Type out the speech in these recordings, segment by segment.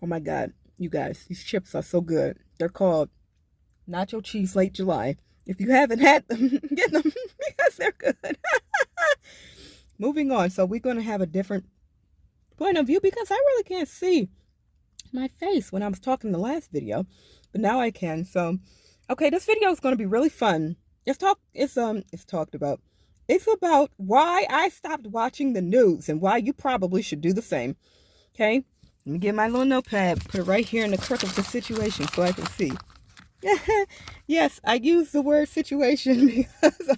Oh my God, you guys, these chips are so good. They're called Nacho Cheese Late July. If you haven't had them, get them because they're good. Moving on. So we're going to have a different point of view because I really can't see my face when I was talking in the last video, but now I can. So, okay, this video is going to be really fun. It's talked about. It's about why I stopped watching the news and why you probably should do the same. Okay? Let me get my little notepad, put it right here in the crook of the situation so I can see. Yes, I use the word situation because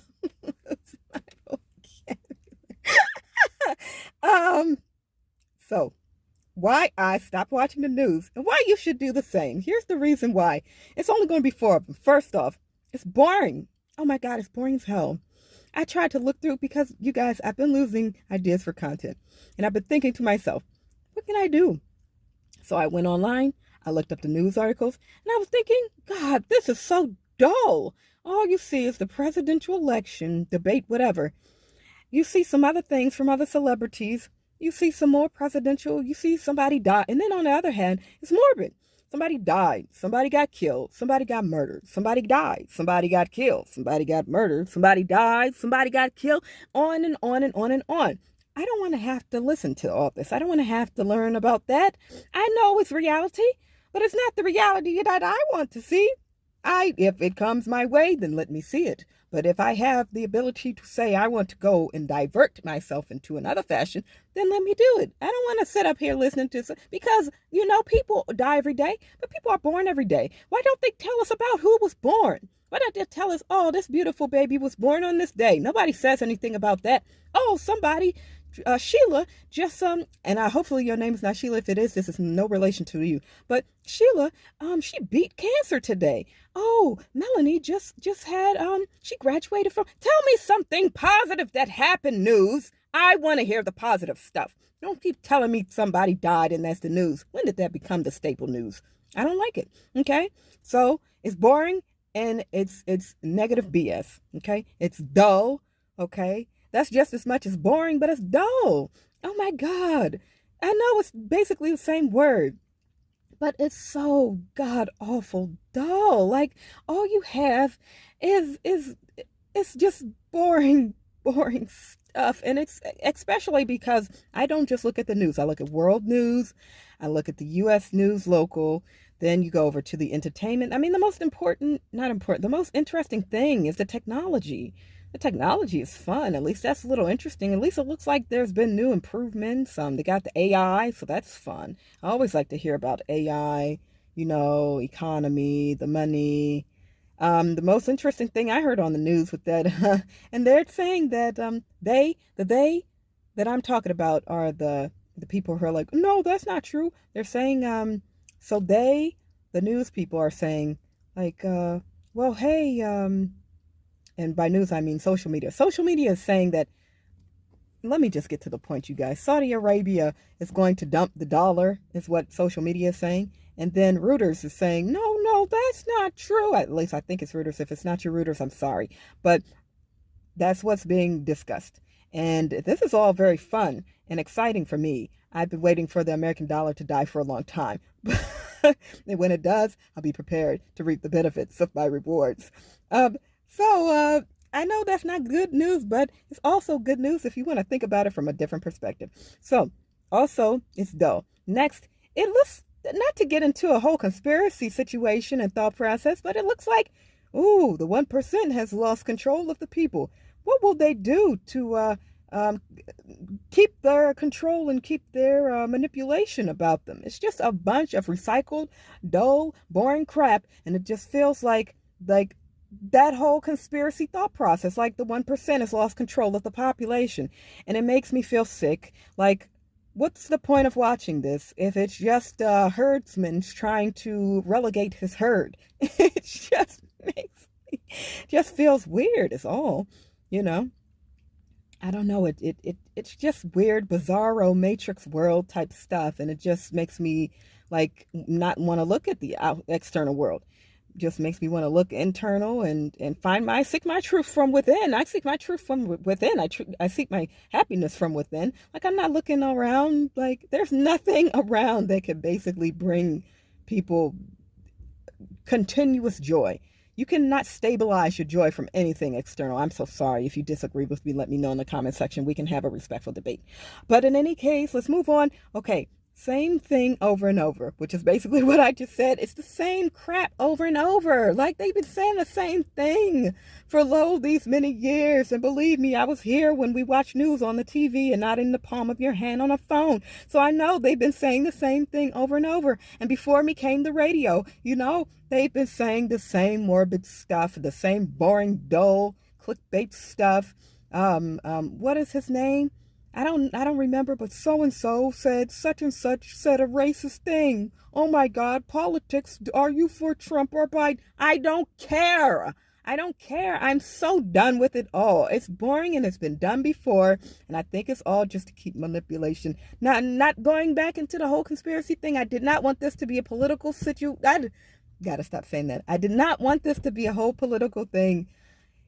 um so why I stopped watching the news and why you should do the same. Here's the reason why. It's only going to be four of them. First off, it's boring. Oh my God, it's boring as hell. I tried to look through because you guys, I've been losing ideas for content. And I've been thinking to myself, what can I do? So I went online, I looked up the news articles, and I was thinking, God, this is so dull. All you see is the presidential election, debate, whatever. You see some other things from other celebrities. You see some more presidential. You see somebody die. And then on the other hand, it's morbid. Somebody died. Somebody got killed. Somebody got murdered. Somebody died. Somebody got killed. Somebody got murdered. Somebody died. Somebody got killed. On and on and on and on. I don't want to have to listen to all this. I don't want to have to learn about that. I know it's reality, but it's not the reality that I want to see. If it comes my way, then let me see it. But if I have the ability to say I want to go and divert myself into another fashion, then let me do it. I don't want to sit up here listening to because people die every day, but people are born every day. Why don't they tell us about who was born? Why don't they tell us, oh, this beautiful baby was born on this day? Nobody says anything about that. Oh, somebody Sheila just and hopefully your name is not Sheila. If it is, this is no relation to you. But Sheila, she beat cancer today. Oh, Melanie just had she graduated from. Tell me something positive that happened, news. I want to hear the positive stuff. Don't keep telling me somebody died and that's the news. When did that become the staple news? I don't like it. Okay, so it's boring and it's negative BS. Okay, it's dull. Okay, that's just as much as boring, but it's dull. Oh my God. I know it's basically the same word, but it's so god awful dull. Like all you have is it's just boring, boring stuff. And it's especially because I don't just look at the news. I look at world news. I look at the US news local. Then you go over to the entertainment. I mean, the most interesting thing is the technology. The technology is fun. At least that's a little interesting. At least it looks like there's been new improvements. They got the AI, so that's fun. I always like to hear about AI, economy, the money. The most interesting thing I heard on the news with that, and they're saying that they that I'm talking about are the people who are like, no, that's not true. They're saying, so the news people are saying, like, well, hey, and by news I mean social media. Social media is saying that, let me just get to the point, you guys. Saudi Arabia is going to dump the dollar, is what social media is saying. And then Reuters is saying, no, that's not true. At least I think it's Reuters. If it's not your Reuters, I'm sorry. But that's what's being discussed. And this is all very fun and exciting for me. I've been waiting for the American dollar to die for a long time. And when it does, I'll be prepared to reap the benefits of my rewards. I know that's not good news, but it's also good news if you want to think about it from a different perspective. So, also, it's dull. Next, it looks, not to get into a whole conspiracy situation and thought process, but it looks like, ooh, the 1% has lost control of the people. What will they do to keep their control and keep their manipulation about them? It's just a bunch of recycled, dull, boring crap, and it just feels like that whole conspiracy thought process, like the 1% has lost control of the population. And it makes me feel sick. Like, what's the point of watching this if it's just herdsman trying to relegate his herd? It just makes me, just feels weird is all, you know. I don't know. It's just weird, bizarro Matrix world type stuff. And it just makes me like not want to look at the external world. just makes me want to look internal and seek my truth from within. I seek my truth from within. I seek my happiness from within. Like, I'm not looking around. Like, there's nothing around that could basically bring people continuous joy. You cannot stabilize your joy from anything external. I'm so sorry. If you disagree with me, let me know in the comment section. We can have a respectful debate. But in any case, let's move on. Okay, same thing over and over, which is basically what I just said. It's the same crap over and over. Like, they've been saying the same thing for these many years. And believe me, I was here when we watch news on the TV and not in the palm of your hand on a phone. So I know they've been saying the same thing over and over. And before me came the radio. They've been saying the same morbid stuff, the same boring, dull, clickbait stuff. What is his name? I don't remember, but so and so said such and such said a racist thing. Oh my God, politics. Are you for Trump or Biden? I don't care. I don't care. I'm so done with it all. It's boring and it's been done before. And I think it's all just to keep manipulation. Not going back into the whole conspiracy thing. I did not want this to be a political situation. I gotta stop saying that. I did not want this to be a whole political thing.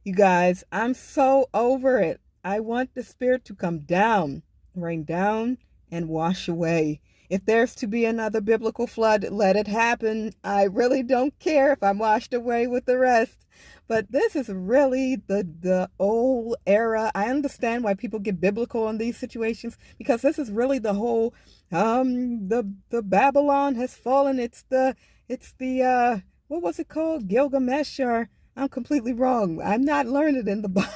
You guys, I'm so over it. I want the Spirit to come down, rain down, and wash away. If there's to be another biblical flood, let it happen. I really don't care if I'm washed away with the rest. But this is really the old era. I understand why people get biblical in these situations, because this is really the whole the Babylon has fallen. It's the what was it called? Gilgamesh, or I'm completely wrong. I'm not learned in the Bible.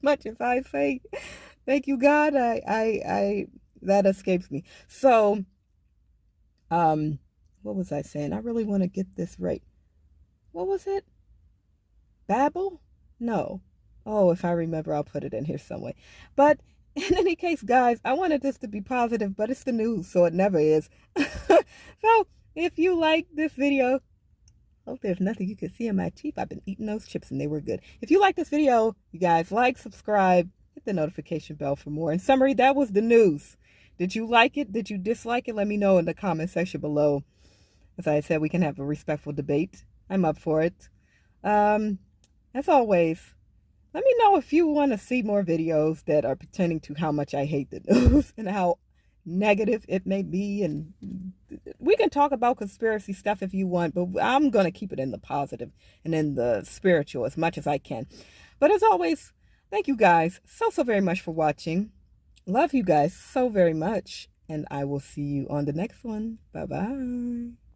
Much as I say thank you, God, I that escapes me. So what was I saying? I really want to get this right. What was it? Babel? No. Oh, if I remember, I'll put it in here some way. But in any case, guys, I wanted this to be positive, but it's the news, so it never is. So if you like this video, hope there's nothing you can see in my teeth. I've been eating those chips and they were good. If you like this video, you guys, like, subscribe, hit the notification bell for more. In summary, that was the news. Did you like it? Did you dislike it? Let me know in the comment section below. As I said, we can have a respectful debate. I'm up for it. As always, let me know if you want to see more videos that are pertaining to how much I hate the news and how negative it may be, and we can talk about conspiracy stuff if you want, but I'm going to keep it in the positive and in the spiritual as much as I can. But as always, thank you guys so very much for watching. Love you guys so very much, and I will see you on the next one. Bye bye.